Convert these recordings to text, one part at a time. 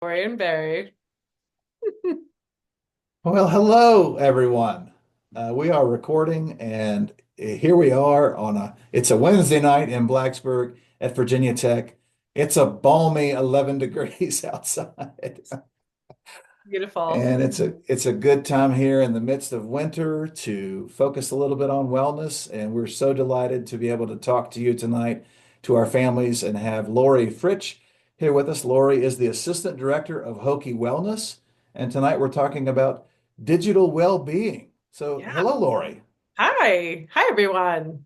Lori and Barry. Well, hello everyone. We are recording, and here we are it's a Wednesday night in Blacksburg at Virginia Tech. It's a balmy 11 degrees outside, Beautiful. and it's a good time here in the midst of winter to focus a little bit on wellness. And we're so delighted to be able to talk to you tonight, to our families, and have Laurie Fritsch here with us. Laurie is the Assistant Director of Hokie Wellness, and tonight we're talking about digital well-being. So, Yeah. hello, Laurie. Hi. Hi, everyone.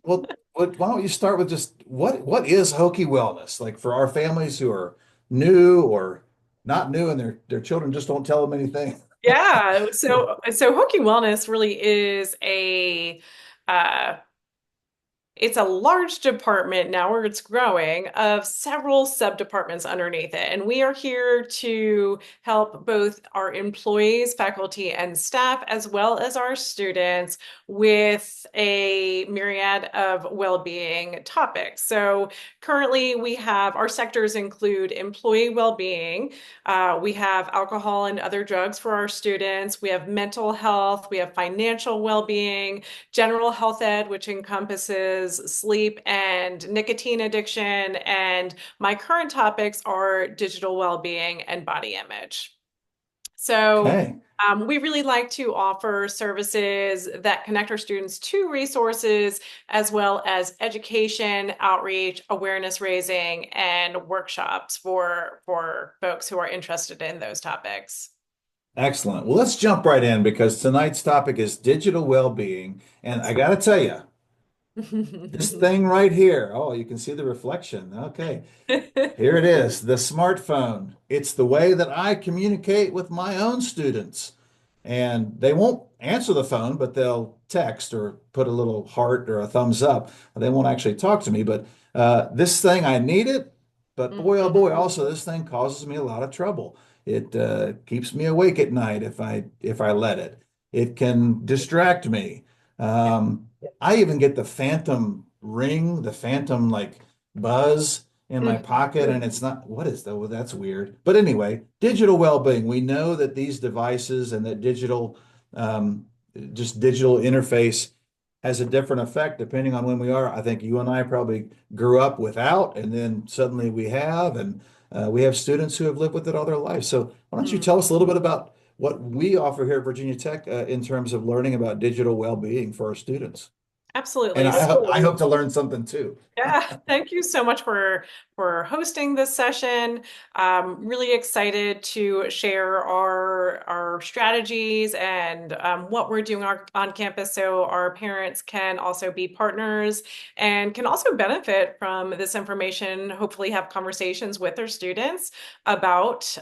Well, why don't you start with just what is Hokie Wellness? Like for our families who are new or not new, and their children just don't tell them anything. So Hokie Wellness really is uh it's a large department now where it's growing of several sub-departments underneath it. And we are here to help both our employees, faculty, and staff, as well as our students with a myriad of well-being topics. So currently we have our sectors include employee well-being. We have alcohol and other drugs for our students. We have mental health. We have financial well-being, general health ed, which encompasses sleep and nicotine addiction. And my current topics are digital well-being and body image. So Okay. we really like to offer services that connect our students to resources as well as education, outreach, awareness raising, and workshops for folks who are interested in those topics. Excellent. Well, let's jump right in because tonight's topic is digital well-being. And I got to tell you, this thing right here, oh, you can see the reflection. Okay. Here it is, the smartphone. It's the way that I communicate with my own students. And they won't answer the phone, but they'll text or put a little heart or a thumbs up. They won't actually talk to me. But this thing, I need it. But boy, oh boy, also this thing causes me a lot of trouble. It keeps me awake at night if I let it. It can distract me. Um, I even get the phantom ring, the phantom like buzz in my pocket, and it's not, what is that? Well, that's weird. But anyway, digital well-being. We know that these devices and that um, just digital interface has a different effect depending on when we are. I think you and I probably grew up without, and then suddenly we have, and we have students who have lived with it all their life. So why don't you tell us a little bit about what we offer here at Virginia Tech in terms of learning about digital well-being for our students? And Absolutely. I hope to learn something too. Yeah, thank you so much for hosting this session. Really excited to share our strategies and what we're doing on campus, so our parents can also be partners and can also benefit from this information. Hopefully, have conversations with their students about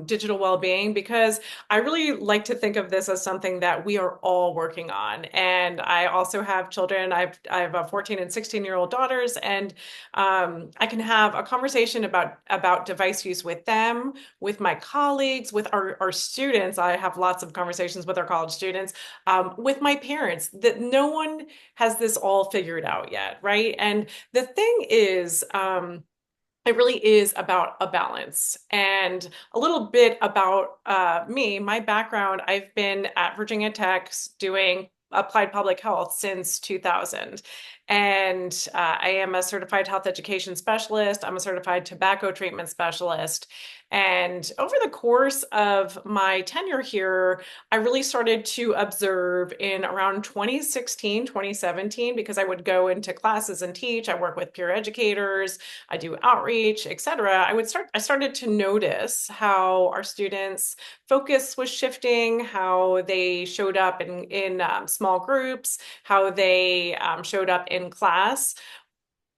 digital well-being, because I really like to think of this as something that we are all working on. And I also have children. I have a 14 and 16-year-old daughters, and I can have a conversation about device use with them, with my colleagues, with our students. I have lots of conversations with our college students, with my parents. That no one has this all figured out yet, right? And the thing is, it really is about a balance. And a little bit about me, my background. I've been at Virginia Tech doing applied public health since 2000. And I am a certified health education specialist. I'm a certified tobacco treatment specialist. And over the course of my tenure here, I really started to observe in around 2016, 2017, because I would go into classes and teach. I work with peer educators, I do outreach, etc. I started to notice how our students' focus was shifting, how they showed up in small groups, how they showed up in class,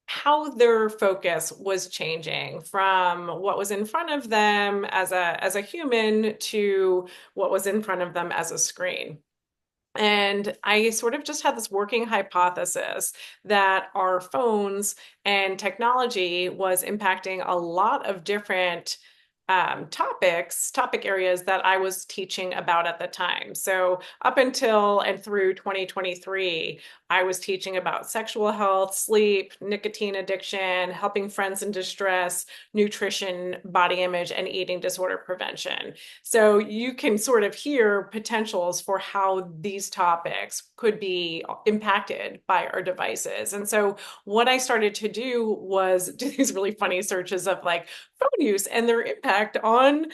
how their focus was changing from what was in front of them as a human to what was in front of them as a screen. And I sort of just had this working hypothesis that our phones and technology was impacting a lot of different topic areas that I was teaching about at the time. So up until and through 2023, I was teaching about sexual health, sleep, nicotine addiction, helping friends in distress, nutrition, body image, and eating disorder prevention. So you can sort of hear potentials for how these topics could be impacted by our devices. And so what I started to do was do these really funny searches of like phone use and their impact on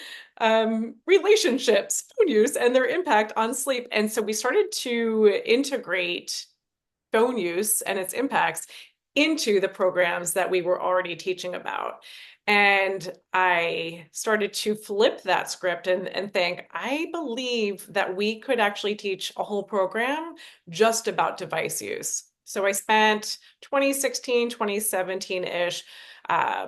relationships, phone use and their impact on sleep. And so we started to integrate phone use and its impacts into the programs that we were already teaching about. And I started to flip that script and think, I believe that we could actually teach a whole program just about device use. So I spent 2016, 2017-ish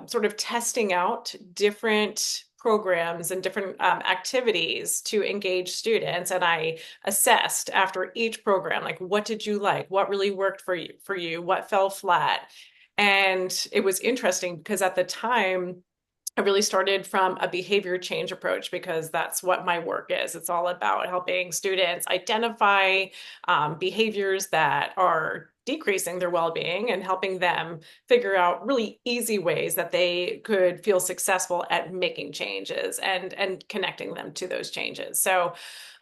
sort of testing out different programs and different activities to engage students. And I assessed after each program, like, what did you like? What really worked for you? What fell flat? And it was interesting because at the time, I really started from a behavior change approach because that's what my work is. It's all about helping students identify behaviors that are decreasing their well-being and helping them figure out really easy ways that they could feel successful at making changes and connecting them to those changes. So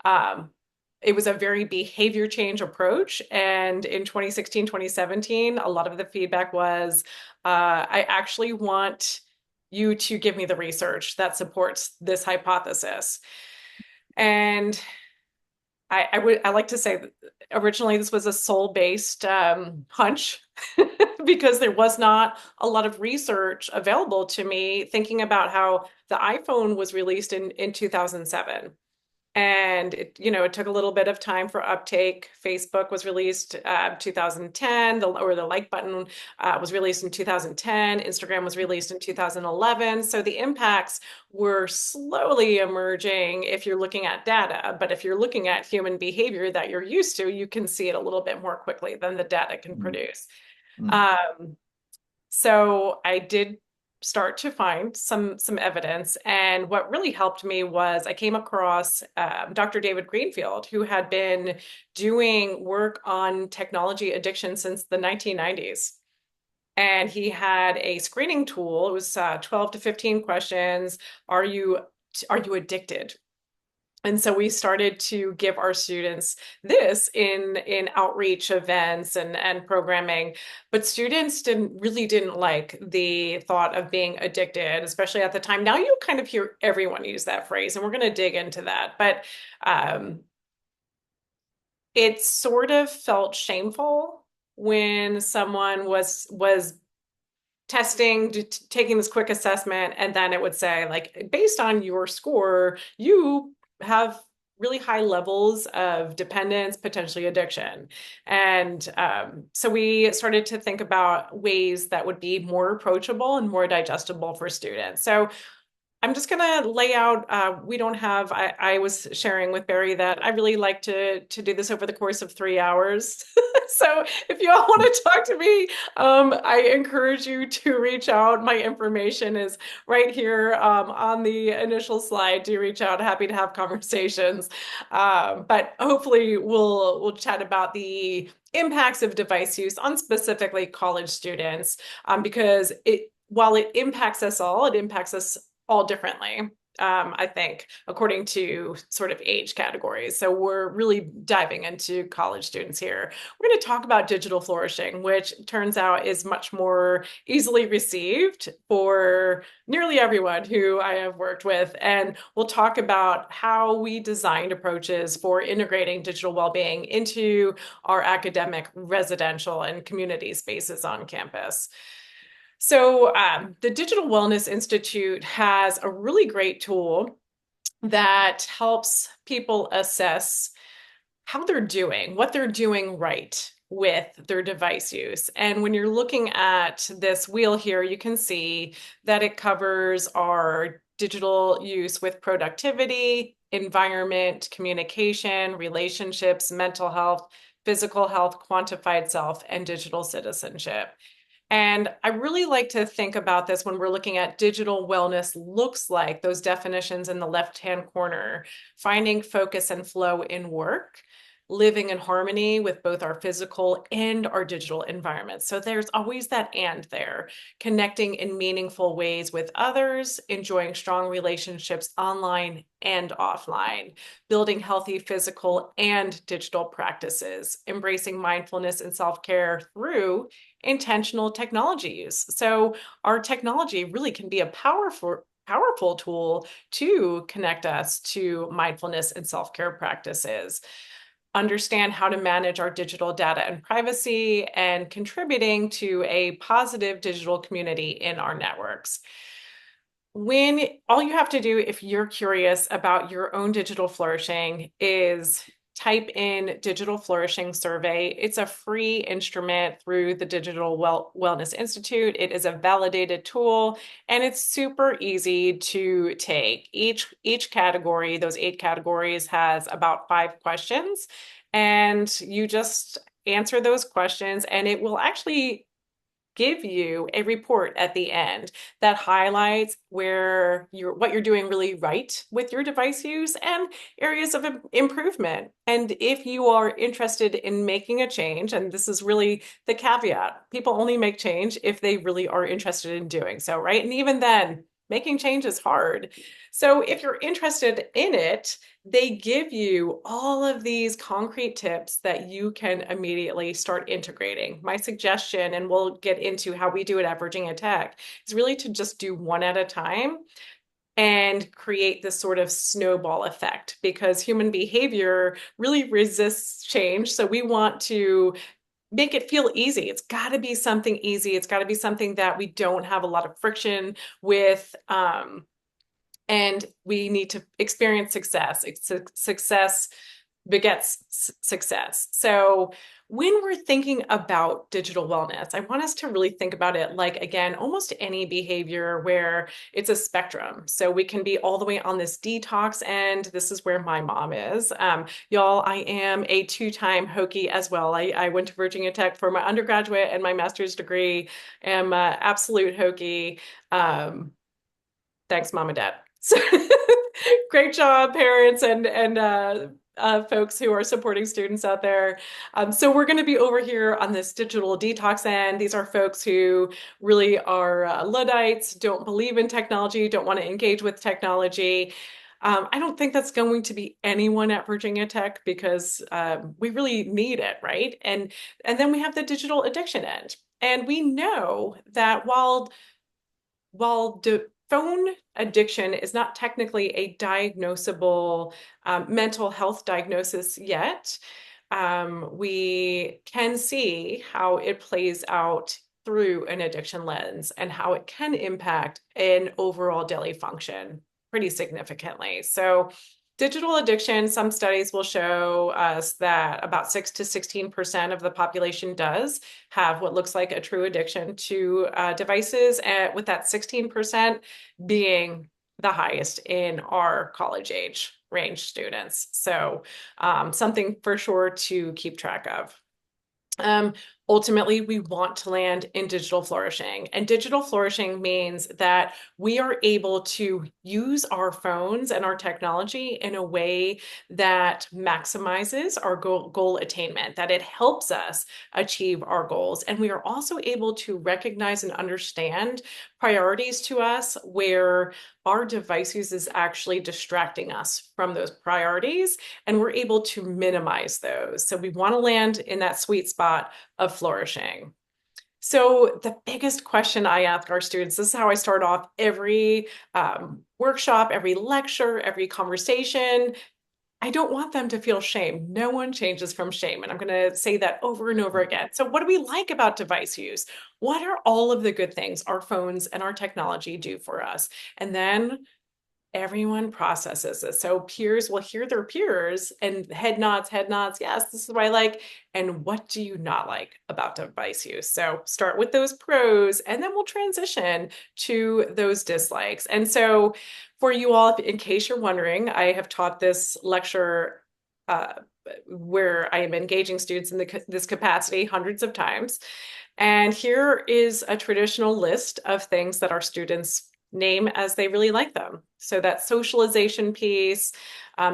um, it was a very behavior change approach. And in 2016, 2017, a lot of the feedback was, I actually want you to give me the research that supports this hypothesis. And I like to say that originally this was a soul-based hunch because there was not a lot of research available to me thinking about how the iPhone was released in 2007. And it took a little bit of time for uptake. Facebook was released 2010, the like button was released in 2010. Instagram was released in 2011. So the impacts were slowly emerging if you're looking at data. But if you're looking at human behavior that you're used to, you can see it a little bit more quickly than the data can Mm, produce. mm. Um, so I did start to find some evidence, and what really helped me was I came across Dr. David Greenfield, who had been doing work on technology addiction since the 1990s. And he had a screening tool. It was 12 to 15 questions. Are you addicted? And so we started to give our students this in outreach events and programming, but students didn't like the thought of being addicted, especially at the time. Now you kind of hear everyone use that phrase, and we're going to dig into that. But um, it sort of felt shameful when someone was testing, taking this quick assessment, and then it would say, like, based on your score, you have really high levels of dependence, potentially addiction. And so we started to think about ways that would be more approachable and more digestible for students. So I'm just gonna lay out, we don't have, I was sharing with Barry that I really like to do this over the course of 3 hours. So if you all want to talk to me, I encourage you to reach out. My information is right here on the initial slide. Do reach out. Happy to have conversations. But hopefully we'll chat about the impacts of device use on specifically college students, because while it impacts us all, it impacts us all differently. I think, according to sort of age categories. So we're really diving into college students here. We're going to talk about digital flourishing, which turns out is much more easily received for nearly everyone who I have worked with. And we'll talk about how we designed approaches for integrating digital well-being into our academic, residential, and community spaces on campus. So, the Digital Wellness Institute has a really great tool that helps people assess how they're doing, what they're doing right with their device use. And when you're looking at this wheel here, you can see that it covers our digital use with productivity, environment, communication, relationships, mental health, physical health, quantified self, and digital citizenship. And I really like to think about this when we're looking at digital wellness looks like those definitions in the left-hand corner, finding focus and flow in work, living in harmony with both our physical and our digital environment. So there's always that and there, connecting in meaningful ways with others, enjoying strong relationships online and offline, building healthy physical and digital practices, embracing mindfulness and self-care through intentional technology use. So our technology really can be a powerful tool to connect us to mindfulness and self-care practices, understand how to manage our digital data and privacy, and contributing to a positive digital community in our networks. When all you have to do if you're curious about your own digital flourishing is type in digital flourishing survey. It's a free instrument through the Wellness Institute. It is a validated tool and it's super easy to take. Each category, those 8 categories, has about 5 questions, and you just answer those questions and it will actually give you a report at the end that highlights where what you're doing really right with your device use and areas of improvement. And if you are interested in making a change, and this is really the caveat, people only make change if they really are interested in doing so, right? And even then, making change is hard. So if you're interested in it, they give you all of these concrete tips that you can immediately start integrating. My suggestion, and we'll get into how we do it at Virginia Tech, is really to just do one at a time and create this sort of snowball effect because human behavior really resists change. So we want to make it feel easy. It's got to be something easy. It's got to be something that we don't have a lot of friction with. And we need to experience success. Success begets success. So when we're thinking about digital wellness, I want us to really think about it like, again, almost any behavior where it's a spectrum. So we can be all the way on this detox end. This is where my mom is. Y'all, I am a 2-time Hokie as well. I went to Virginia Tech for my undergraduate and my master's degree. Am absolute Hokie. Thanks, mom and dad. So great job, parents and folks who are supporting students out there. So we're going to be over here on this digital detox end. These are folks who really are Luddites, don't believe in technology, don't want to engage with technology. I don't think that's going to be anyone at Virginia Tech because we really need it, right? And then we have the digital addiction end. And we know that while phone addiction is not technically a diagnosable mental health diagnosis yet, we can see how it plays out through an addiction lens and how it can impact an overall daily function pretty significantly. So digital addiction, some studies will show us that about 6 to 16% of the population does have what looks like a true addiction to devices, and with that 16% being the highest in our college age range students. So something for sure to keep track of. Um, Ultimately, we want to land in digital flourishing. And digital flourishing means that we are able to use our phones and our technology in a way that maximizes our goal attainment, that it helps us achieve our goals. And we are also able to recognize and understand priorities to us where our device use is actually distracting us from those priorities, and we're able to minimize those. So we want to land in that sweet spot of flourishing. So the biggest question I ask our students, this is how I start off every workshop, every lecture, every conversation. I don't want them to feel shame. No one changes from shame. And I'm going to say that over and over again. So what do we like about device use? What are all of the good things our phones and our technology do for us? And then everyone processes it. So peers will hear their peers and head nods, head nods. Yes, this is what I like. And what do you not like about device use? So start with those pros and then we'll transition to those dislikes. And so for you all, in case you're wondering, I have taught this lecture where I am engaging students in this capacity hundreds of times. And here is a traditional list of things that our students name as they really like them. So that socialization piece,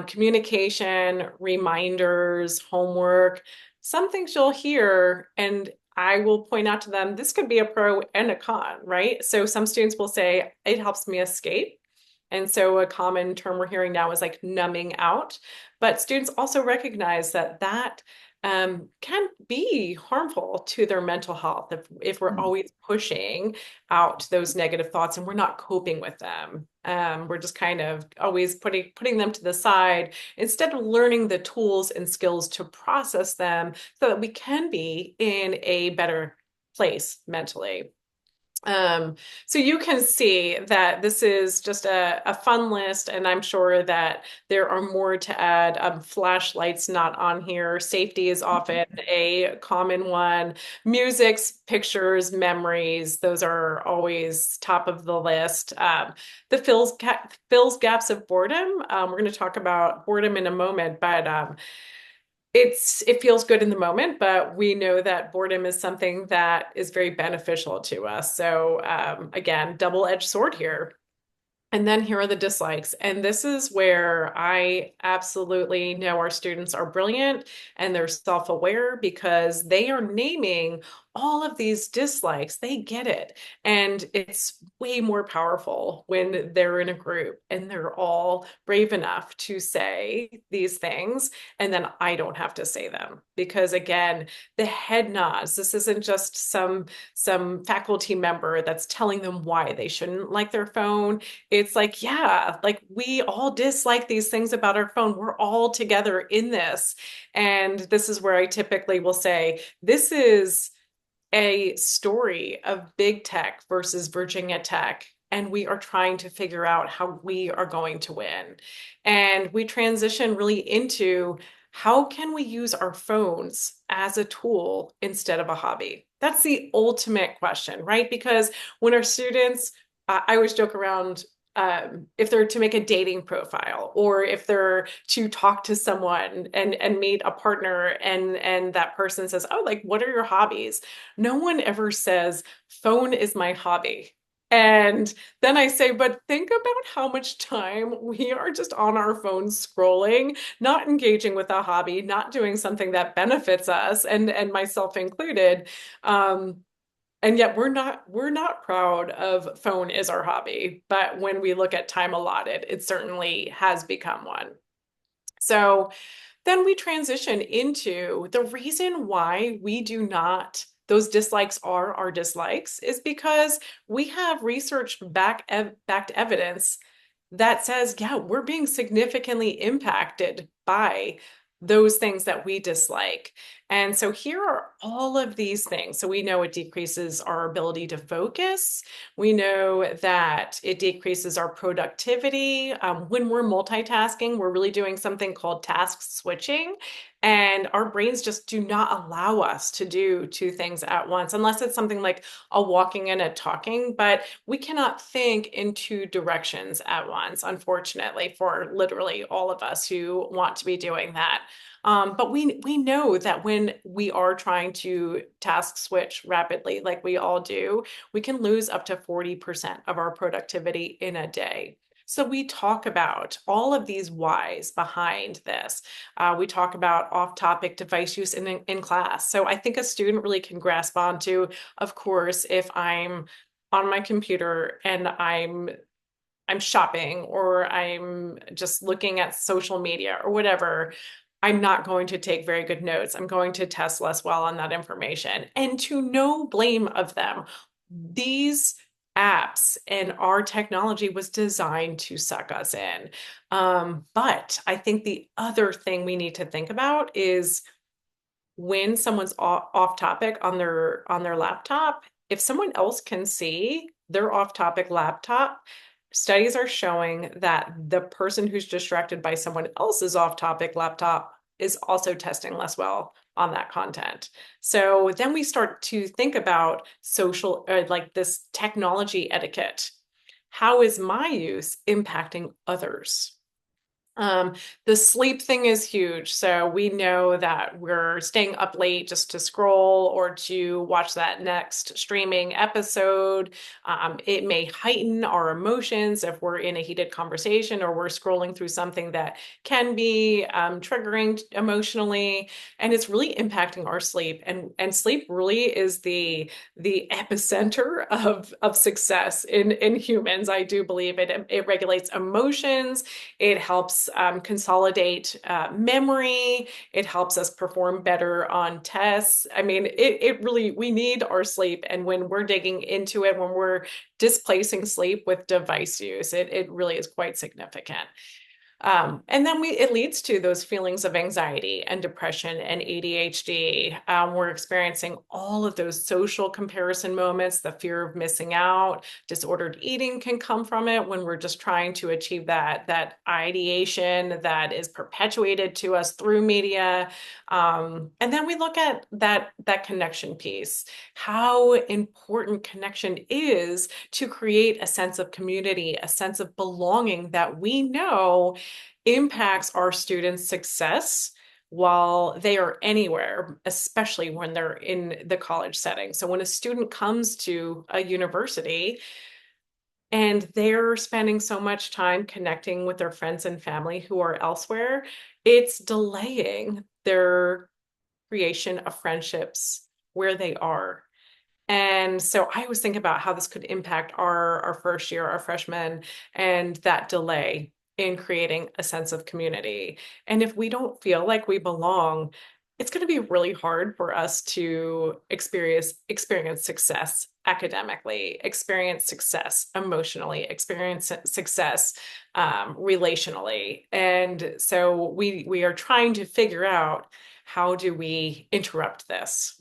communication, reminders, homework, some things you'll hear, and I will point out to them this could be a pro and a con, right? So some students will say it helps me escape. And so a common term we're hearing now is like numbing out. But students also recognize that can be harmful to their mental health if we're Mm. always pushing out those negative thoughts and we're not coping with them. We're just kind of always putting them to the side instead of learning the tools and skills to process them so that we can be in a better place mentally. Um, so you can see that this is just a fun list, and I'm sure that there are more to add. Flashlights not on here. Safety is often a common one. Music's, pictures, memories, those are always top of the list. The fills gaps of boredom. We're going to talk about boredom in a moment, but it feels good in the moment, but we know that boredom is something that is very beneficial to us. So again, double-edged sword here. And then here are the dislikes. And this is where I absolutely know our students are brilliant and they're self-aware because they are naming all of these dislikes. They get it. And it's way more powerful when they're in a group and they're all brave enough to say these things. And then I don't have to say them because again, the head nods. This isn't just some faculty member that's telling them why they shouldn't like their phone. It's like, yeah, like we all dislike these things about our phone. We're all together in this. And this is where I typically will say, this is a story of big tech versus Virginia Tech. And we are trying to figure out how we are going to win. And we transition really into how can we use our phones as a tool instead of a hobby? That's the ultimate question, right? Because when our students, I always joke around if they're to make a dating profile or if they're to talk to someone and meet a partner and that person says, "Oh, like what are your hobbies?" No one ever says, "Phone is my hobby." And then I say, but think about how much time we are just on our phones scrolling, not engaging with a hobby, not doing something that benefits us, and myself included. Um, and yet we're not proud of phone is our hobby, but when we look at time allotted, it certainly has become one. So then we transition into the reason why we do not, those dislikes are our dislikes, is because we have research backed evidence that says, yeah, we're being significantly impacted by those things that we dislike. And so here are all of these things. So we know it decreases our ability to focus. We know that it decreases our productivity. When we're multitasking, we're really doing something called task switching. And our brains just do not allow us to do two things at once, unless it's something like a walking and a talking. But we cannot think in two directions at once, unfortunately, for literally all of us who want to be doing that. But we know that when we are trying to task switch rapidly, like we all do, we can lose up to 40% of our productivity in a day. So we talk about all of these whys behind this. We talk about off-topic device use in class. So I think a student really can grasp onto, of course, if I'm on my computer and I'm shopping or I'm just looking at social media or whatever, I'm not going to take very good notes. I'm going to test less well on that information. And to no blame of them, these apps and our technology was designed to suck us in. But I think the other thing we need to think about is when someone's off topic on their laptop, if someone else can see their off topic laptop, studies are showing that the person who's distracted by someone else's off topic laptop is also testing less well on that content. So then we start to think about social, like this technology etiquette. How is my use impacting others? Um, the sleep thing is huge. So we know that we're staying up late just to scroll or to watch that next streaming episode. It may heighten our emotions if we're in a heated conversation or we're scrolling through something that can be triggering emotionally, and it's really impacting our sleep. And sleep really is the epicenter of success in humans. I do believe it regulates emotions. It helps consolidate memory. It helps us perform better on tests. I mean, it really, we need our sleep. And when we're digging into it, when we're displacing sleep with device use, it really is quite significant. And then it leads to those feelings of anxiety and depression and ADHD. We're experiencing all of those social comparison moments, the fear of missing out. Disordered eating can come from it when we're just trying to achieve that ideation that is perpetuated to us through media. And then we look at that connection piece, how important connection is to create a sense of community, a sense of belonging that we know impacts our students' success while they are anywhere, especially when they're in the college setting. So when a student comes to a university and they're spending so much time connecting with their friends and family who are elsewhere, it's delaying their creation of friendships where they are. And so I always think about how this could impact our first year, our freshmen, and that delay in creating a sense of community. And if we don't feel like we belong, it's going to be really hard for us to experience success academically, experience success emotionally, experience success relationally. And so we are trying to figure out, how do we interrupt this?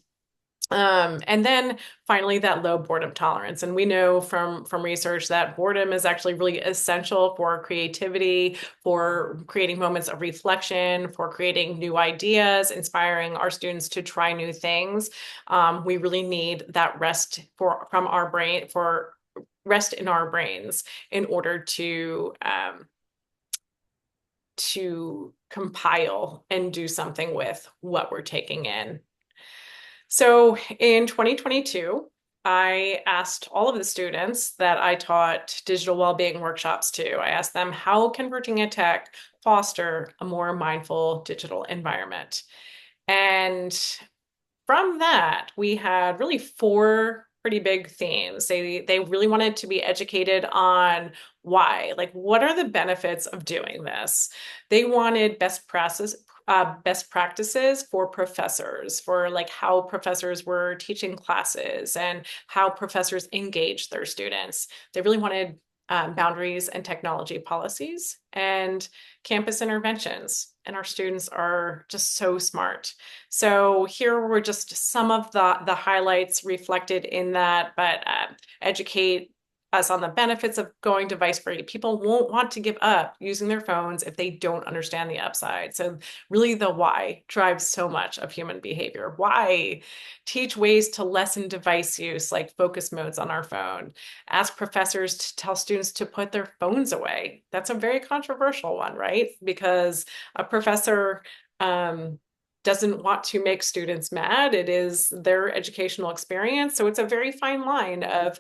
And then finally, that low boredom tolerance. And we know from research that boredom is actually really essential for creativity, for creating moments of reflection, for creating new ideas, inspiring our students to try new things. We really need that rest from our brain, for rest in our brains in order to compile and do something with what we're taking in. So in 2022, I asked all of the students that I taught digital well-being workshops to, I asked them, how can Virginia Tech foster a more mindful digital environment? And from that, we had really four pretty big themes. They really wanted to be educated on why, like what are the benefits of doing this? They wanted best practices for professors, for like how professors were teaching classes and how professors engage their students. They really wanted boundaries and technology policies and campus interventions. And our students are just so smart. So here were just some of the highlights reflected in that, but educate us on the benefits of going device free. People won't want to give up using their phones if they don't understand the upside. So really the why drives so much of human behavior. Why? Teach ways to lessen device use, like focus modes on our phone. Ask professors to tell students to put their phones away. That's a very controversial one, right? Because a professor doesn't want to make students mad. It is their educational experience. So it's a very fine line of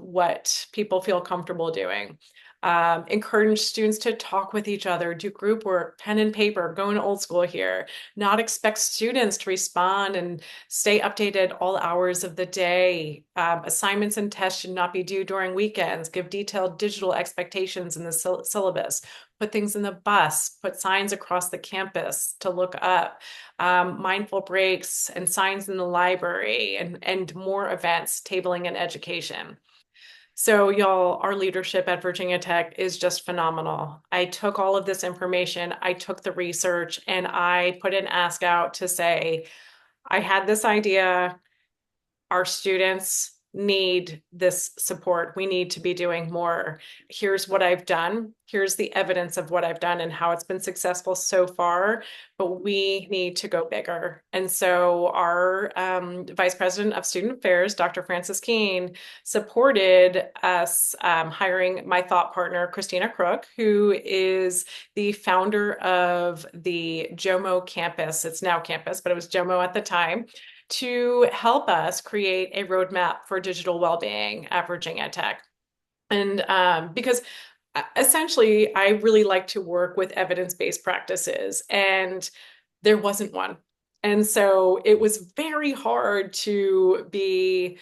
what people feel comfortable doing. Encourage students to talk with each other, do group work, pen and paper, going old school here, not expect students to respond and stay updated all hours of the day. Assignments and tests should not be due during weekends. Give detailed digital expectations in the syllabus. Put things in the bus, put signs across the campus to look up, mindful breaks and signs in the library, and more events, tabling and education. So, y'all, our leadership at Virginia Tech is just phenomenal. I took all of this information, I took the research, and I put an ask out to say, I had this idea. Our students need this support. We need to be doing more. Here's what I've done. Here's the evidence of what I've done and how it's been successful so far, but we need to go bigger. And so our Vice President of Student Affairs, Dr. Frances Keene, supported us hiring my thought partner, Christina Crook, who is the founder of the JOMO campus. It's now campus, but it was JOMO at the time, to help us create a roadmap for digital well-being at Virginia Tech. And because essentially, I really like to work with evidence-based practices, and there wasn't one. And so it was very hard to be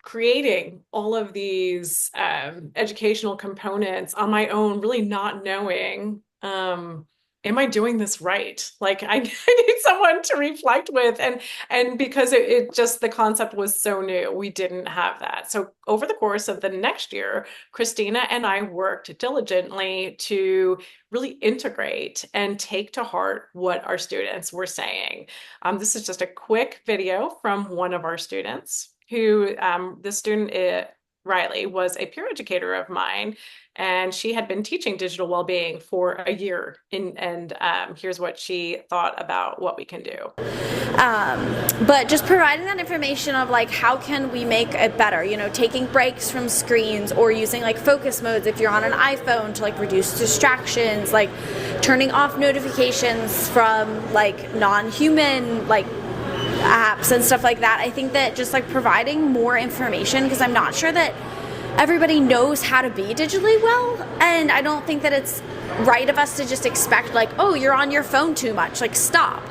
creating all of these educational components on my own, really not knowing, am I doing this right? Like I need someone to reflect with, and because it just the concept was so new, we didn't have that. So over the course of the next year, Christina and I worked diligently to really integrate and take to heart what our students were saying. This is just a quick video from one of our students who the student Riley was a peer educator of mine, and she had been teaching digital well-being for a year. And here's what she thought about what we can do. But just providing that information of like how can we make it better, you know, taking breaks from screens or using like focus modes if you're on an iPhone to like reduce distractions, like turning off notifications from like non-human like apps and stuff like that. I think that just like providing more information, because I'm not sure that everybody knows how to be digitally well, and I don't think that it's right of us to just expect like, oh, you're on your phone too much, like stop.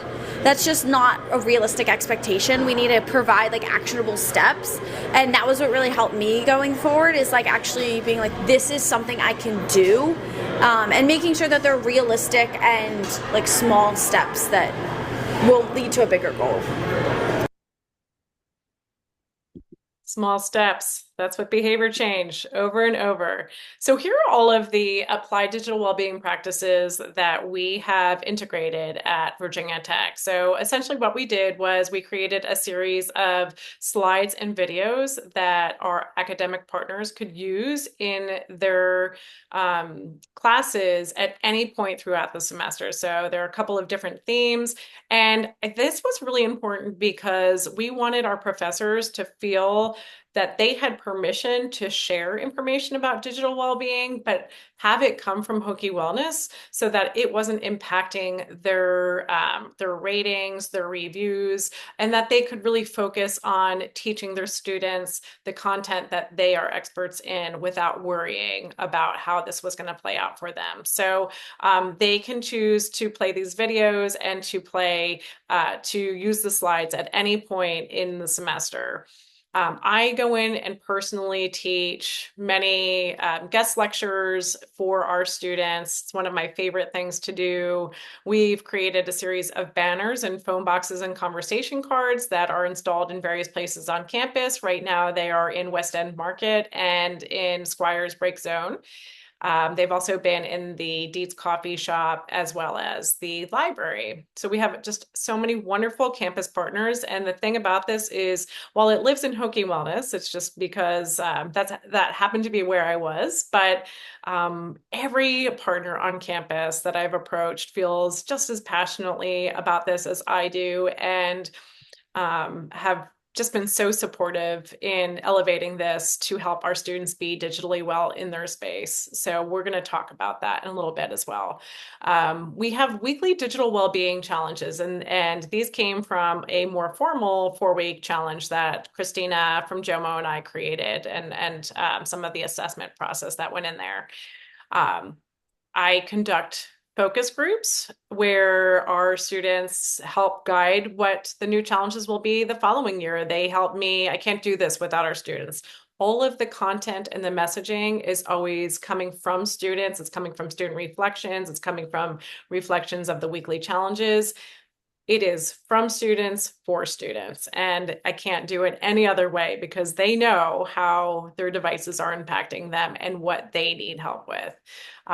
That's just not a realistic expectation. We need to provide like actionable steps, and that was what really helped me going forward, is like actually being like, this is something I can do, and making sure that they're realistic and like small steps that will lead to a bigger goal. Small steps. That's what behavior change over and over. So here are all of the applied digital well-being practices that we have integrated at Virginia Tech. So essentially what we did was we created a series of slides and videos that our academic partners could use in their classes at any point throughout the semester. So there are a couple of different themes, and this was really important because we wanted our professors to feel that they had permission to share information about digital well-being, but have it come from Hokie Wellness so that it wasn't impacting their ratings, their reviews, and that they could really focus on teaching their students the content that they are experts in without worrying about how this was going to play out for them. So they can choose to play these videos and to use the slides at any point in the semester. I go in and personally teach many guest lectures for our students. It's one of my favorite things to do. We've created a series of banners and phone boxes and conversation cards that are installed in various places on campus. Right now, they are in West End Market and in Squires Break Zone. They've also been in the Deets Coffee Shop as well as the library. So we have just so many wonderful campus partners. And the thing about this is, while it lives in Hokie Wellness, it's just because that happened to be where I was. But every partner on campus that I've approached feels just as passionately about this as I do, and have just been so supportive in elevating this to help our students be digitally well in their space. So we're going to talk about that in a little bit as well. We have weekly digital well-being challenges, and these came from a more formal 4-week challenge that Christina from JOMO and I created, and some of the assessment process that went in there. I conduct focus groups where our students help guide what the new challenges will be the following year. They help me. I can't do this without our students. All of the content and the messaging is always coming from students. It's coming from student reflections. It's coming from reflections of the weekly challenges. It is from students for students, and I can't do it any other way because they know how their devices are impacting them and what they need help with.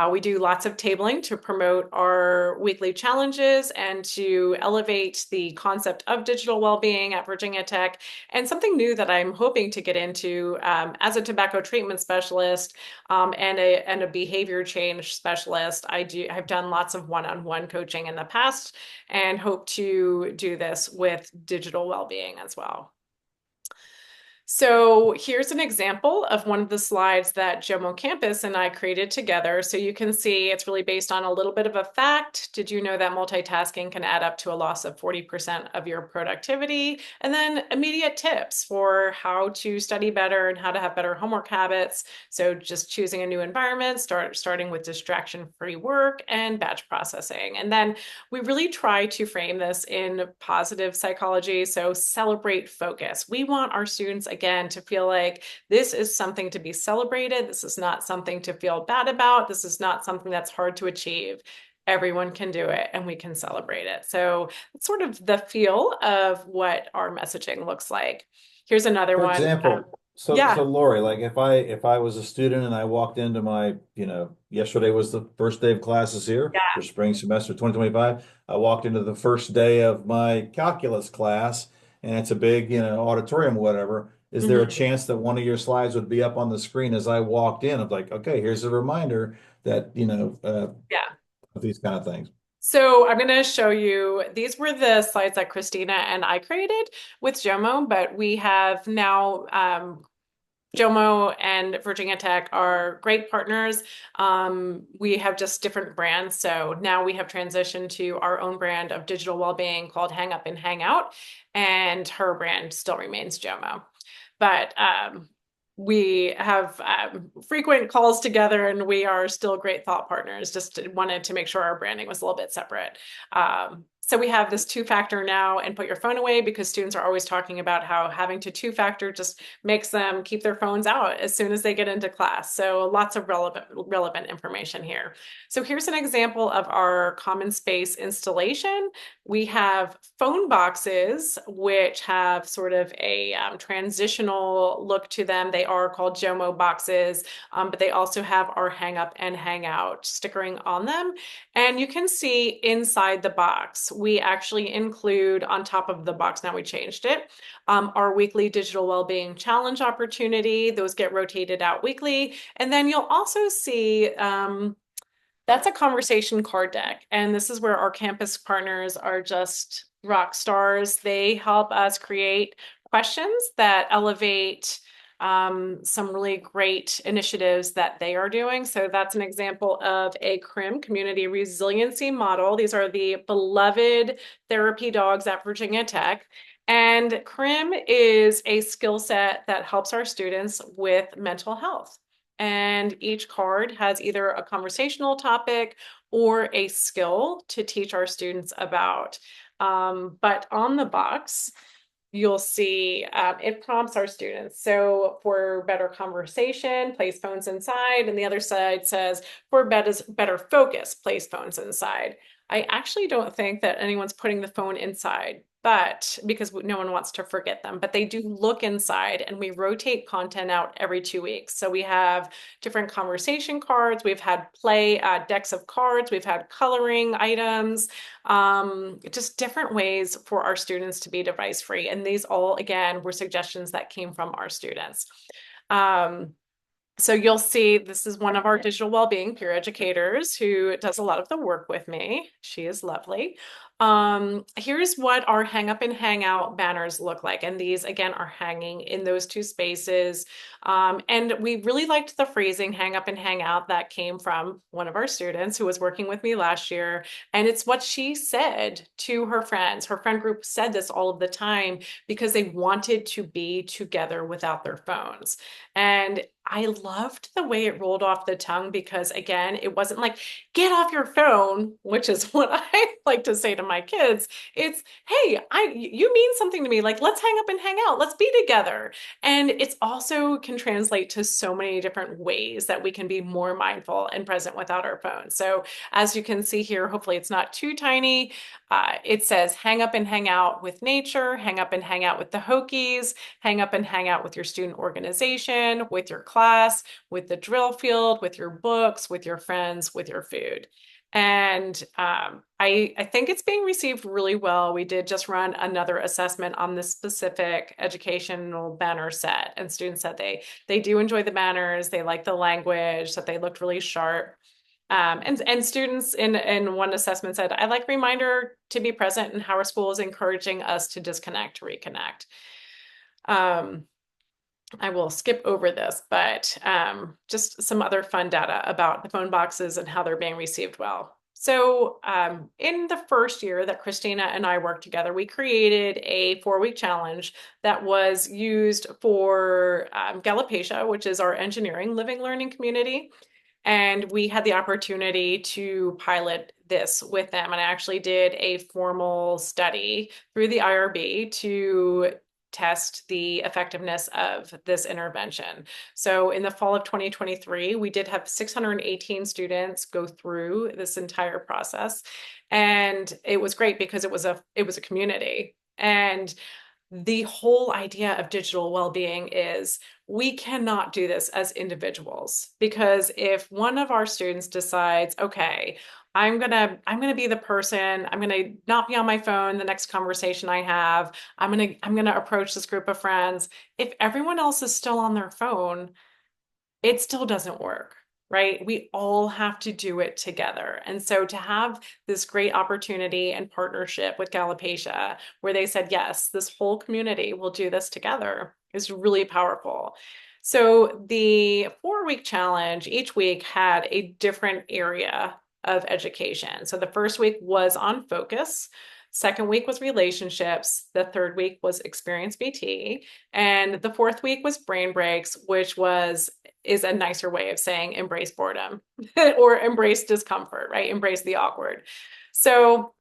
We do lots of tabling to promote our weekly challenges and to elevate the concept of digital well-being at Virginia Tech. And something new that I'm hoping to get into as a tobacco treatment specialist and a behavior change specialist. I've done lots of one-on-one coaching in the past and hope to do this with digital well-being as well. So here's an example of one of the slides that Jomo Campus and I created together. So you can see it's really based on a little bit of a fact. Did you know that multitasking can add up to a loss of 40% of your productivity? And then immediate tips for how to study better and how to have better homework habits. So just choosing a new environment, starting with distraction-free work and batch processing. And then we really try to frame this in positive psychology. So celebrate focus. We want our students, again, to feel like this is something to be celebrated. This is not something to feel bad about. This is not something that's hard to achieve. Everyone can do it and we can celebrate it. So it's sort of the feel of what our messaging looks like. Here's another For one. example, so Yeah, Lori, like if I was a student and I walked into my, yesterday was the first day of classes here yeah. for spring semester 2025. I walked into the first day of my calculus class and it's a big, auditorium or whatever. Is there a Mhm. chance that one of your slides would be up on the screen as I walked in? I'm like, okay, here's a reminder that, Yeah. of these kind of things. So I'm going to show you, these were the slides that Christina and I created with Jomo, but we have now Jomo and Virginia Tech are great partners. We have just different brands. So now we have transitioned to our own brand of digital well-being called Hang Up and Hang Out, and her brand still remains Jomo. But we have frequent calls together and we are still great thought partners. Just wanted to make sure our branding was a little bit separate. So we have this two-factor now and put your phone away because students are always talking about how having to two-factor just makes them keep their phones out as soon as they get into class. So lots of relevant information here. So here's an example of our common space installation. We have phone boxes, which have sort of a transitional look to them. They are called Jomo boxes, but they also have our hang up and hang out stickering on them. And you can see inside the box, we actually include on top of the box, now we changed it, our weekly digital well-being challenge opportunity. Those get rotated out weekly. And then you'll also see that's a conversation card deck. And this is where our campus partners are just rock stars. They help us create questions that elevate some really great initiatives that they are doing. So that's an example of a CRIM, community resiliency model. These are the beloved therapy dogs at Virginia Tech. And CRIM is a skill set that helps our students with mental health. And each card has either a conversational topic or a skill to teach our students about. But on the box, you'll see it prompts our students. So for better conversation, place phones inside. And the other side says for better focus, place phones inside. I actually don't think that anyone's putting the phone inside, but because no one wants to forget them, but they do look inside and we rotate content out every 2 weeks. So we have different conversation cards. We've had play decks of cards. We've had coloring items, just different ways for our students to be device free. And these all, again, were suggestions that came from our students. So you'll see this is one of our digital well-being peer educators who does a lot of the work with me. She is lovely. Here's what our hang up and hang out banners look like. And these again are hanging in those two spaces. And we really liked the phrasing hang up and hang out that came from one of our students who was working with me last year. And it's what she said to her friends. Her friend group said this all of the time because they wanted to be together without their phones. And I loved the way it rolled off the tongue because again, it wasn't like, get off your phone, which is what I like to say to my kids, it's, hey, you mean something to me. Like, let's hang up and hang out. Let's be together. And it's also can translate to so many different ways that we can be more mindful and present without our phones. So as you can see here, hopefully it's not too tiny. It says hang up and hang out with nature, hang up and hang out with the Hokies, hang up and hang out with your student organization, with your class, with the drill field, with your books, with your friends, with your food. And I think it's being received really well. We did just run another assessment on this specific educational banner set, and students said they do enjoy the banners, they like the language, that they looked really sharp. And students in one assessment said, I like reminder to be present and how our school is encouraging us to disconnect, to reconnect. I will skip over this, but just some other fun data about the phone boxes and how they're being received well. So in the first year that Christina and I worked together, we created a 4-week challenge that was used for Galopecia, which is our engineering living learning community. And we had the opportunity to pilot this with them. And I actually did a formal study through the IRB to test the effectiveness of this intervention. So in the fall of 2023, we did have 618 students go through this entire process. And it was great because it was a community. And the whole idea of digital well-being is we cannot do this as individuals, because if one of our students decides, okay, I'm gonna be the person, I'm gonna not be on my phone the next conversation I have, I'm gonna approach this group of friends. If everyone else is still on their phone, it still doesn't work, right? We all have to do it together. And so to have this great opportunity and partnership with Galopecia, where they said, yes, this whole community will do this together, is really powerful. So the 4-week challenge each week had a different area of education. So the first week was on focus. Second week was relationships. The third week was experience BT. And the fourth week was brain breaks, which is a nicer way of saying embrace boredom or embrace discomfort, right? Embrace the awkward. So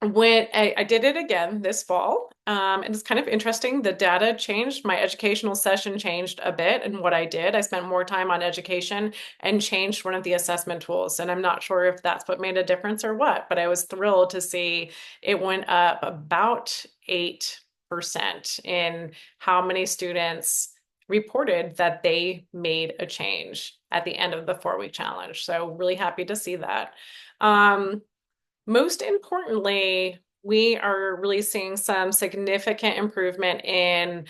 when I did it again this fall, and it's kind of interesting. The data changed. My educational session changed a bit, and what I did, I spent more time on education and changed one of the assessment tools. And I'm not sure if that's what made a difference or what, but I was thrilled to see it went up about 8% in how many students reported that they made a change at the end of the 4-week challenge. So really happy to see that. Most importantly, we are really seeing some significant improvement in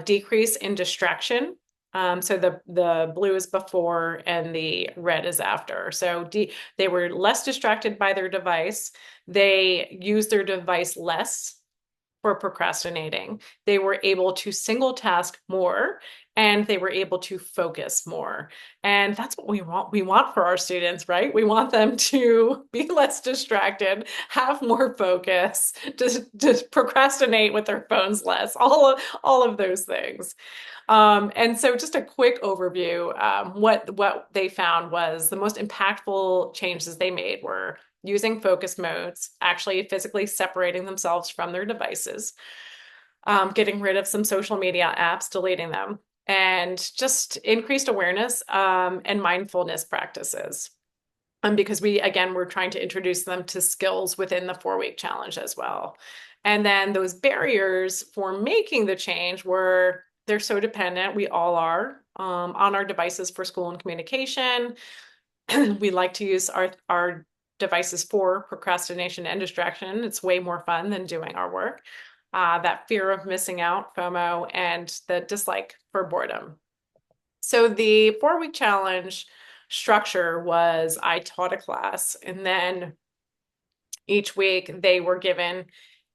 decrease in distraction. So the blue is before and the red is after. So they were less distracted by their device. They used their device less for procrastinating. They were able to single task more, and they were able to focus more. And that's what we want. We want for our students, right? We want them to be less distracted, have more focus, just procrastinate with their phones less, all of those things. And so just a quick overview, what they found was the most impactful changes they made were using focus modes, actually physically separating themselves from their devices, getting rid of some social media apps, deleting them, and just increased awareness and mindfulness practices. Because we're trying to introduce them to skills within the 4-week challenge as well. And then those barriers for making the change were they're so dependent, we all are, on our devices for school and communication. We like to use our devices for procrastination and distraction. It's way more fun than doing our work. That fear of missing out, FOMO, and the dislike for boredom. So the 4-week challenge structure was I taught a class, and then each week they were given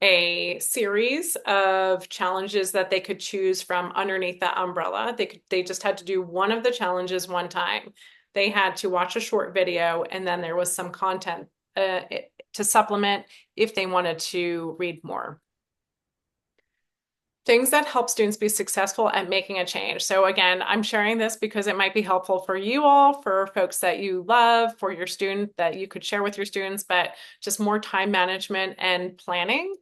a series of challenges that they could choose from underneath that umbrella. They just had to do one of the challenges one time. They had to watch a short video, and then there was some content to supplement if they wanted to read more. Things that help students be successful at making a change. So again, I'm sharing this because it might be helpful for you all, for folks that you love, for your student that you could share with your students, but just more time management and planning,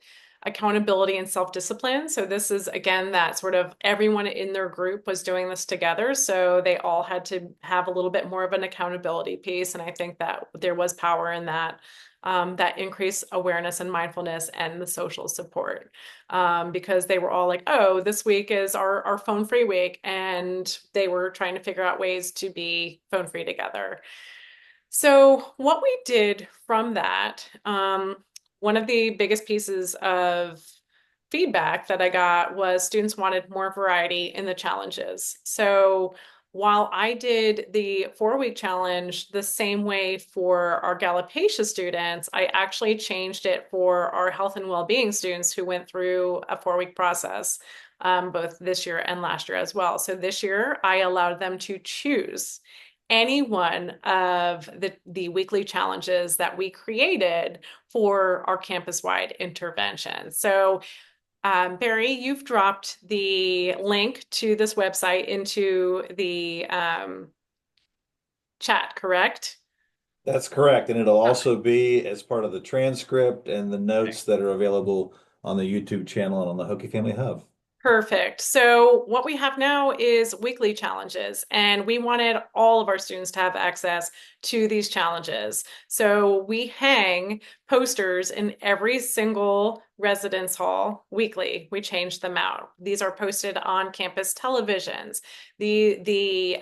accountability and self-discipline. So this is again that sort of everyone in their group was doing this together. So they all had to have a little bit more of an accountability piece. And I think that there was power in that. That increased awareness and mindfulness and the social support, because they were all like, oh, this week is our phone free week. And they were trying to figure out ways to be phone free together. So what we did from that, one of the biggest pieces of feedback that I got was students wanted more variety in the challenges. So while I did the 4-week challenge the same way for our Galopecia students, I actually changed it for our health and well-being students who went through a 4-week process, both this year and last year as well. So this year I allowed them to choose any one of the weekly challenges that we created for our campus-wide intervention. So Barry, you've dropped the link to this website into the chat, correct? That's correct. And it'll Okay. also be as part of the transcript and the notes that are available on the YouTube channel and on the Hokie Family Hub. Perfect. So what we have now is weekly challenges, and we wanted all of our students to have access to these challenges. So we hang posters in every single residence hall weekly. We change them out. These are posted on campus televisions. The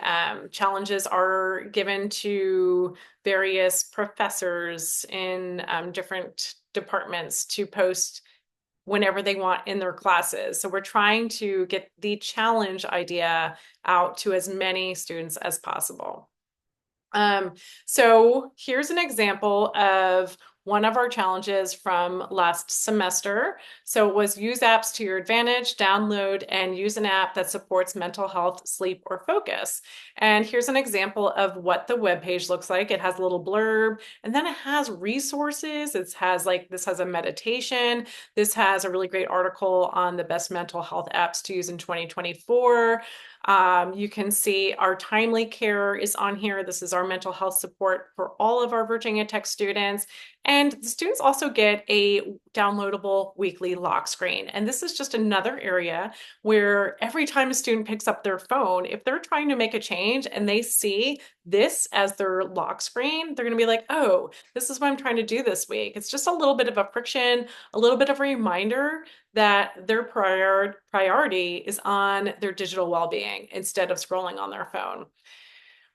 challenges are given to various professors in different departments to post whenever they want in their classes. So we're trying to get the challenge idea out to as many students as possible. So here's an example of one of our challenges from last semester. So it was use apps to your advantage, download and use an app that supports mental health, sleep, or focus. And here's an example of what the webpage looks like. It has a little blurb, and then it has resources. It has like, this has a meditation. This has a really great article on the best mental health apps to use in 2024. You can see our timely care is on here. This is our mental health support for all of our Virginia Tech students. And the students also get a downloadable weekly lock screen. And this is just another area where every time a student picks up their phone, if they're trying to make a change and they see this as their lock screen, they're going to be like, oh, this is what I'm trying to do this week. It's just a little bit of a friction, a little bit of a reminder that their priority is on their digital well-being instead of scrolling on their phone.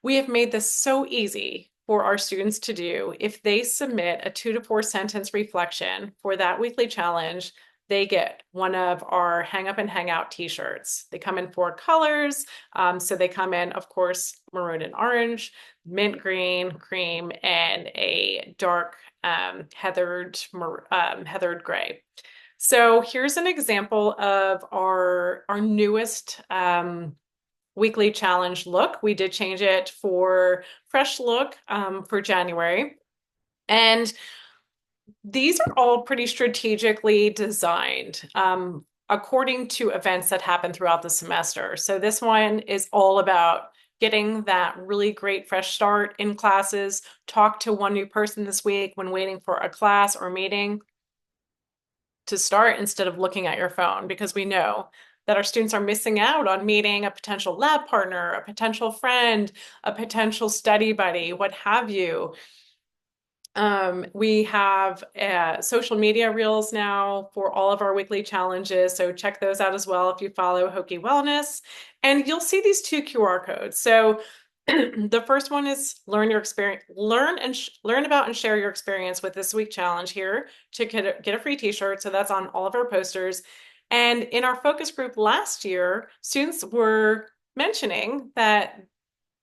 We have made this so easy for our students to do. If they submit a 2 to 4 sentence reflection for that weekly challenge, they get one of our hang up and hang out t-shirts. They come in 4 colors. So they come in, of course, maroon and orange, mint green, cream, and a dark heathered gray. So here's an example of our newest weekly challenge look. We did change it for fresh look for January. And these are all pretty strategically designed according to events that happen throughout the semester. So this one is all about getting that really great fresh start in classes, talk to one new person this week when waiting for a class or meeting to start instead of looking at your phone, because we know that our students are missing out on meeting a potential lab partner, a potential friend, a potential study buddy, what have you. We have social media reels now for all of our weekly challenges, so check those out as well if you follow Hokie Wellness. And you'll see these 2 QR codes. So the first one is learn your experience, learn about and share your experience with this week challenge here to get a free t-shirt. So that's on all of our posters. And in our focus group last year, students were mentioning that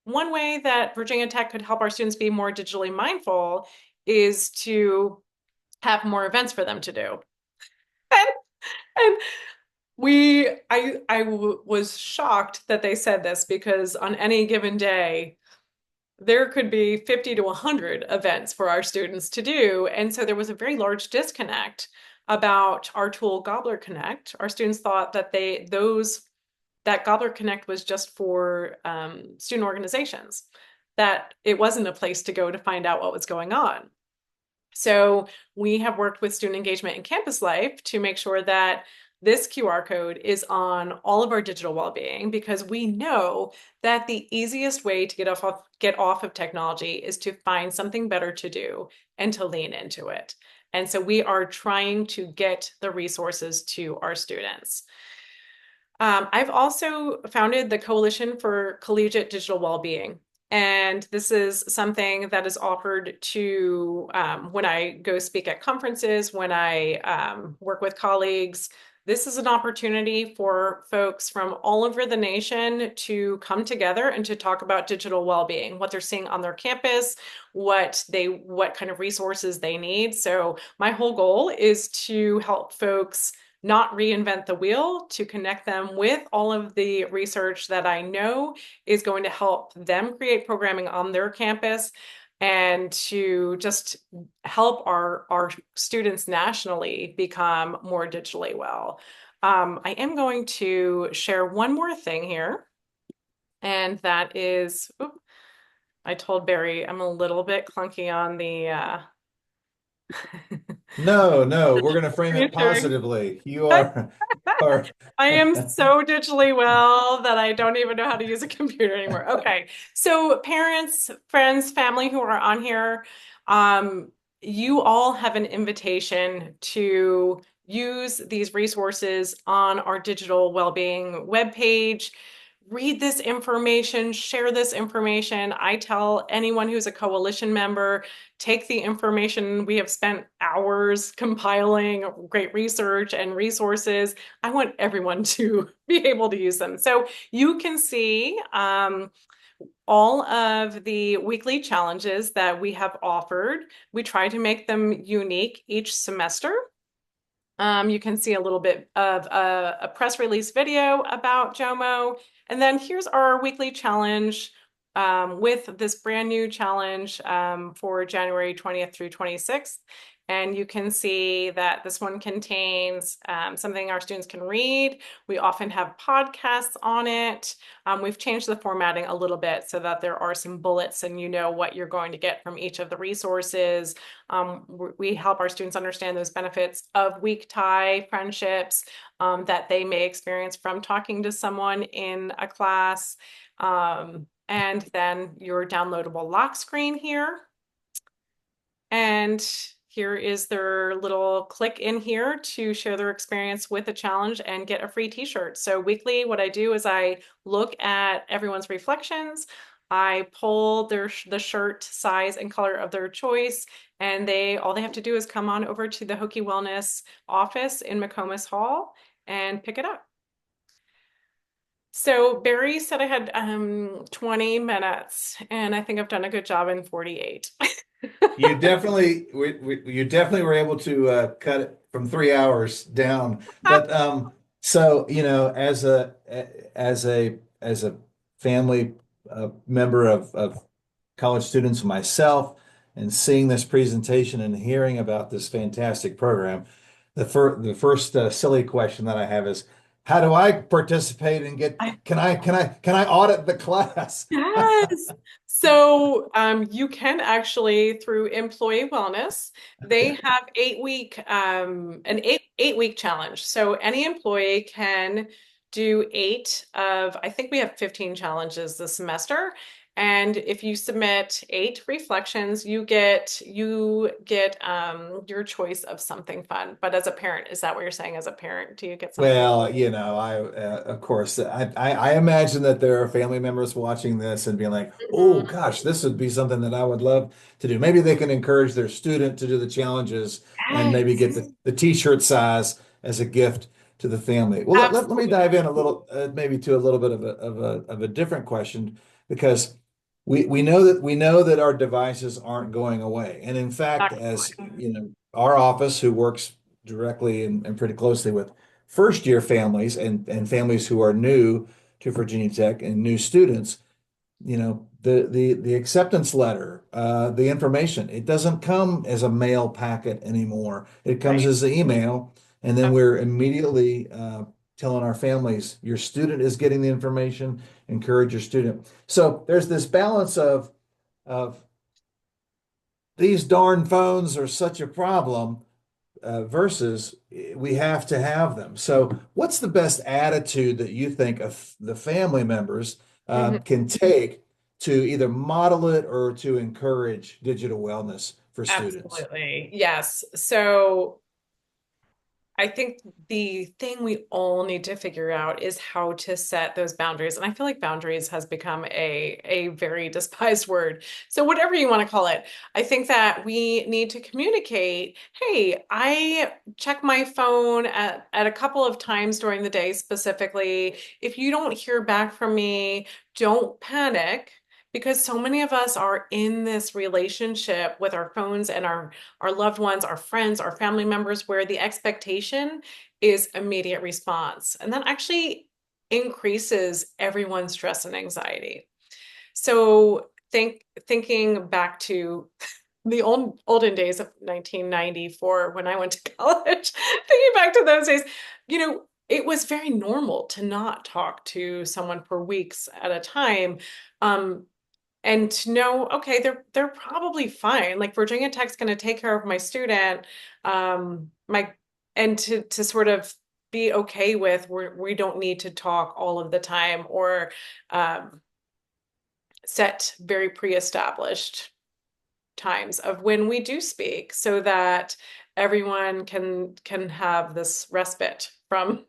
one way that Virginia Tech could help our students be more digitally mindful is to have more events for them to do. And, and was shocked that they said this, because on any given day, there could be 50 to 100 events for our students to do. And so there was a very large disconnect about our tool Gobbler Connect, our students thought that that Gobbler Connect was just for student organizations, that it wasn't a place to go to find out what was going on. So we have worked with student engagement and campus life to make sure that this QR code is on all of our digital well-being, because we know that the easiest way to get off of technology is to find something better to do and to lean into it. And so we are trying to get the resources to our students. I've also founded the Coalition for Collegiate Digital Wellbeing. And this is something that is offered to when I go speak at conferences, when I work with colleagues. This is an opportunity for folks from all over the nation to come together and to talk about digital well-being, what they're seeing on their campus, what kind of resources they need. So my whole goal is to help folks not reinvent the wheel, to connect them with all of the research that I know is going to help them create programming on their campus, and to just help our students nationally become more digitally well. I am going to share one more thing here, and that is, I told Barry I'm a little bit clunky on the No, no, we're going to frame it sharing. positively. You are I am so digitally well that I don't even know how to use a computer anymore. Okay. So parents, friends, family who are on here, um, you all have an invitation to use these resources on our digital well-being webpage. Read this information, share this information. I tell anyone who's a coalition member, take the information. We have spent hours compiling great research and resources. I want everyone to be able to use them. So you can see all of the weekly challenges that we have offered. We try to make them unique each semester. You can see a little bit of a press release video about JOMO. And then here's our weekly challenge with this brand new challenge for January 20th through 26th. And you can see that this one contains something our students can read. We often have podcasts on it. We've changed the formatting a little bit so that there are some bullets and you know what you're going to get from each of the resources. We help our students understand those benefits of weak tie friendships that they may experience from talking to someone in a class. And then your downloadable lock screen here. And here is their little click in here to share their experience with a challenge and get a free t-shirt. So weekly, what I do is I look at everyone's reflections. I pull the shirt size and color of their choice, and all they have to do is come on over to the Hokie Wellness office in McComas Hall and pick it up. So Barry said I had 20 minutes, and I think I've done a good job in 48. you definitely were able to cut it from 3 hours down. But so as a family member of college students myself, and seeing this presentation and hearing about this fantastic program, the first silly question that I have is, how do I participate and get? I Can I audit the class? Yes. So you can actually through Employee Wellness, they have 8 week an eight week challenge. So any employee can do I think we have 15 challenges this semester. And if you submit 8 reflections, you get your choice of something fun. But as a parent, is that what you're saying? As a parent, do you get something? Well, I of course I imagine that there are family members watching this and being like, "Oh Mhm. gosh, this would be something that I would love to do." Maybe they can encourage their student to do the challenges and maybe get Yes, the t-shirt size as a gift to the family. Well, let me dive absolutely. in a little, maybe to a little bit of a different question, because we know that our devices aren't going away, and in fact, as you know, our office, who works directly and pretty closely with first year families and families who are new to Virginia Tech and new students, the acceptance letter, the information. It doesn't come as a mail packet anymore. It comes Right. as an email, and then we're immediately telling our families, your student is getting the information. Encourage your student. So there's this balance of these darn phones are such a problem versus we have to have them. So, what's the best attitude that you think of the family members Mhm. can take to either model it or to encourage digital wellness for students? Absolutely. Yes. So I think the thing we all need to figure out is how to set those boundaries. And I feel like boundaries has become a very despised word. So whatever you want to call it, I think that we need to communicate, hey, I check my phone at a couple of times during the day specifically. If you don't hear back from me, don't panic. Because so many of us are in this relationship with our phones and our loved ones, our friends, our family members, where the expectation is immediate response. And that actually increases everyone's stress and anxiety. So thinking back to the olden days of 1994 when I went to college, thinking back to those days, it was very normal to not talk to someone for weeks at a time. Um, and to know, okay, they're probably fine. Like Virginia Tech's going to take care of my student, my and to sort of be okay with we don't need to talk all of the time or um, set very pre-established times of when we do speak so that everyone can have this respite from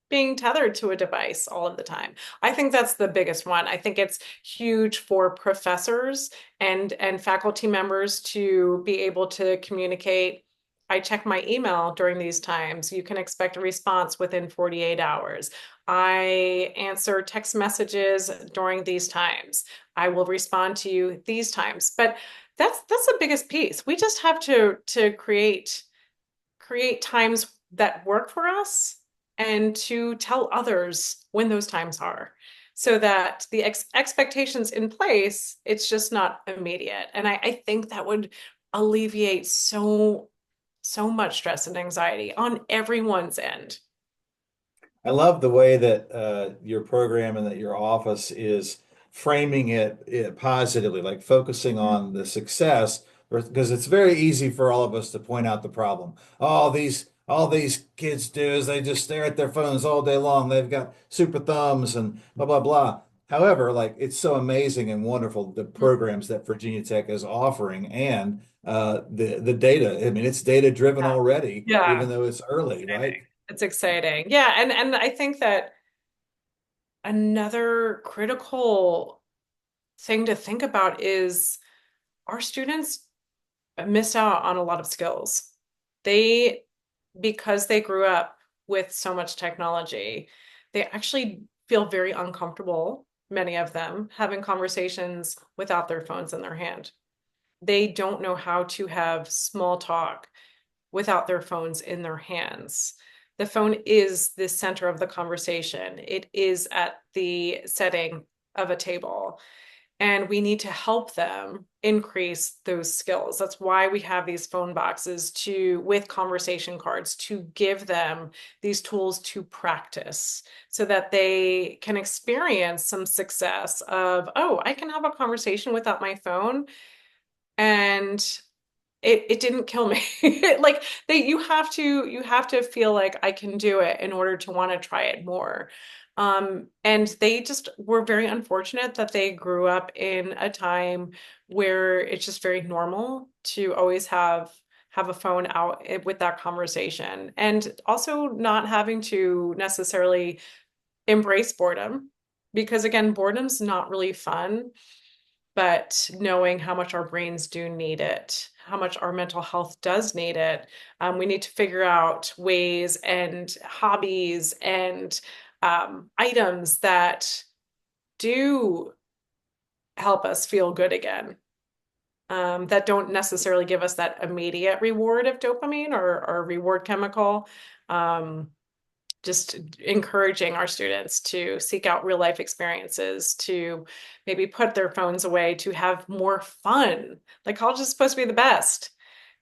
being tethered to a device all of the time. I think that's the biggest one. I think it's huge for professors and faculty members to be able to communicate. I check my email during these times. You can expect a response within 48 hours. I answer text messages during these times. I will respond to you these times. But that's the biggest piece. We just have to create times that work for us and to tell others when those times are so that the expectations in place, it's just not immediate. And I think that would alleviate so much stress and anxiety on everyone's end. I love the way that your program and that your office is framing it positively, like focusing on the success, because it's very easy for all of us to point out the problem. All these kids do is they just stare at their phones all day long. They've got super thumbs and blah blah blah. However, like it's so amazing and wonderful the programs that Virginia Tech is offering and the data. I mean, it's data driven Yeah. already, even Yeah. though it's early, right? Exciting. It's exciting. Yeah, and I think that another critical thing to think about is our students missed out on a lot of skills. They, because they grew up with so much technology, they actually feel very uncomfortable, many of them, having conversations without their phones in their hand. They don't know how to have small talk without their phones in their hands. The phone is the center of the conversation. It is at the setting of a table. And we need to help them increase those skills. That's why we have these phone boxes with conversation cards to give them these tools to practice so that they can experience some success of, oh, I can have a conversation without my phone and it didn't kill me. Like you have to feel like I can do it in order to want to try it more. And they just were very unfortunate that they grew up in a time where it's just very normal to always have a phone out with that conversation and also not having to necessarily embrace boredom because again, boredom's not really fun, but knowing how much our brains do need it, how much our mental health does need it, we need to figure out ways and hobbies and items that do help us feel good again, that don't necessarily give us that immediate reward of dopamine or reward chemical. Um, just encouraging our students to seek out real life experiences, to maybe put their phones away, to have more fun. Like college is supposed to be the best.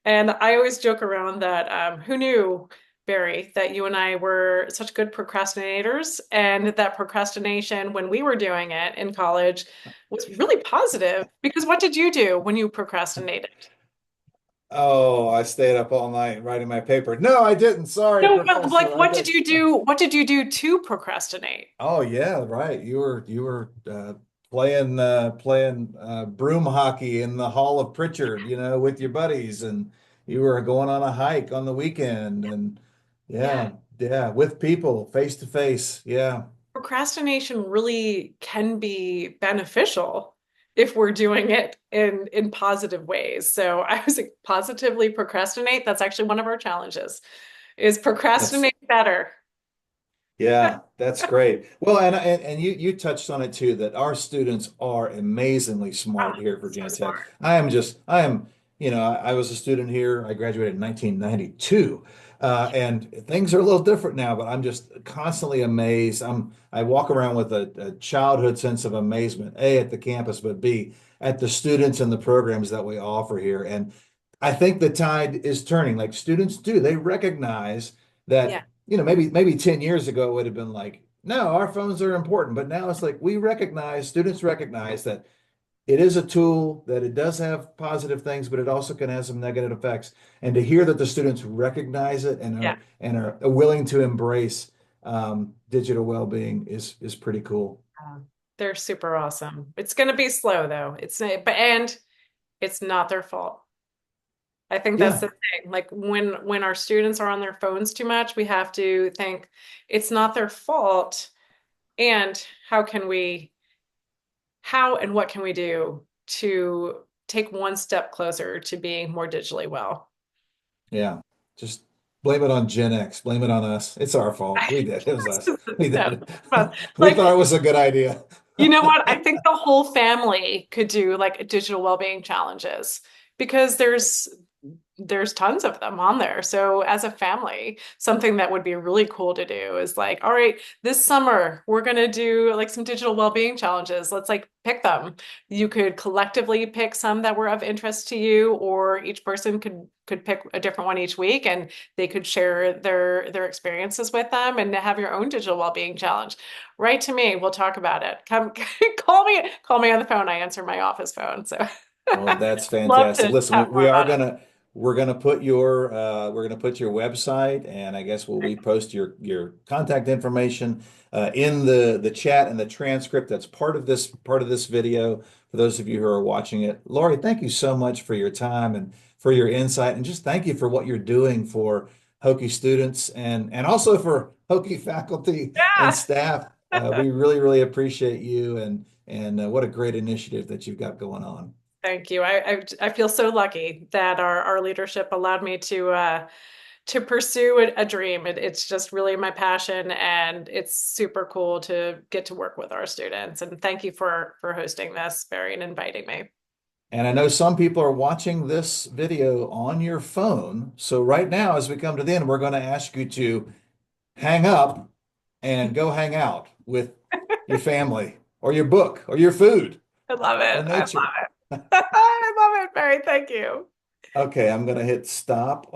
And I always joke around that who knew, Barry, that you and I were such good procrastinators, and that procrastination when we were doing it in college was really positive. Because what did you do when you procrastinated? Oh, I stayed up all night writing my paper. No, I didn't. Sorry, No, but like, professor. I what did did. you do? What did you do to procrastinate? Oh yeah, right. You were playing broom hockey in the Hall of Pritchard, with your buddies, and you were going on a hike on the weekend, and Yeah. yeah, yeah, with people face to face. Yeah, Procrastination really can be beneficial if we're doing it in positive ways. So I was like, positively procrastinate. That's actually one of our challenges is that's procrastinate better. Yeah, that's great. Well, and you touched on it too, that our students are amazingly Oh, smart here at so Virginia Tech. smart. I am, I was a student here. I graduated in 1992. And things are a little different now, but I'm just constantly amazed. I walk around with a childhood sense of amazement, A, at the campus, but B, at the students and the programs that we offer here. And I think the tide is turning. Like students do, they recognize Yeah, that maybe 10 years ago it would have been like, no, our phones are important. But now it's like students recognize that it is a tool, that it does have positive things, but it also can have some negative effects. And to hear that the students recognize it and yeah. are willing to embrace digital well-being is pretty cool. They're super awesome. It's going to be slow though. And it's not their fault. I think that's Yeah, the thing. Like when our students are on their phones too much, we have to think it's not their fault. And how and what can we do to take one step closer to being more digitally well? yeah. Just blame it on Gen X. Blame it on us. It's our fault. We did. It was us. We No, did it. but We like, thought it was a good idea. you know what? I think the whole family could do like digital well-being challenges because there's tons of them on there. So as a family, something that would be really cool to do is like, all right, this summer we're gonna do like some digital well-being challenges. Let's like pick them. You could collectively pick some that were of interest to you, or each person could pick a different one each week and they could share their experiences with them and have your own digital well-being challenge. Write to me, we'll talk about it. Come call me on the phone. I answer my office phone. So Oh, that's love fantastic. to Listen, chat more about it. we're gonna put your website, and I guess we'll repost your contact information in the chat and the transcript that's part of this video for those of you who are watching it. Laurie, thank you so much for your time and for your insight, and just thank you for what you're doing for Hokie students and also for Hokie faculty and Yeah. staff. We really, really appreciate you and what a great initiative that you've got going on. Thank you. I feel so lucky that our leadership allowed me to pursue a dream. It's just really my passion, and it's super cool to get to work with our students. And thank you for hosting this, Barry, and inviting me. And I know some people are watching this video on your phone. So right now, as we come to the end, we're going to ask you to hang up and go hang out with your family or your book or your food I love or it. I love nature. it. I love it, Barry. Thank you. Okay, I'm going to hit stop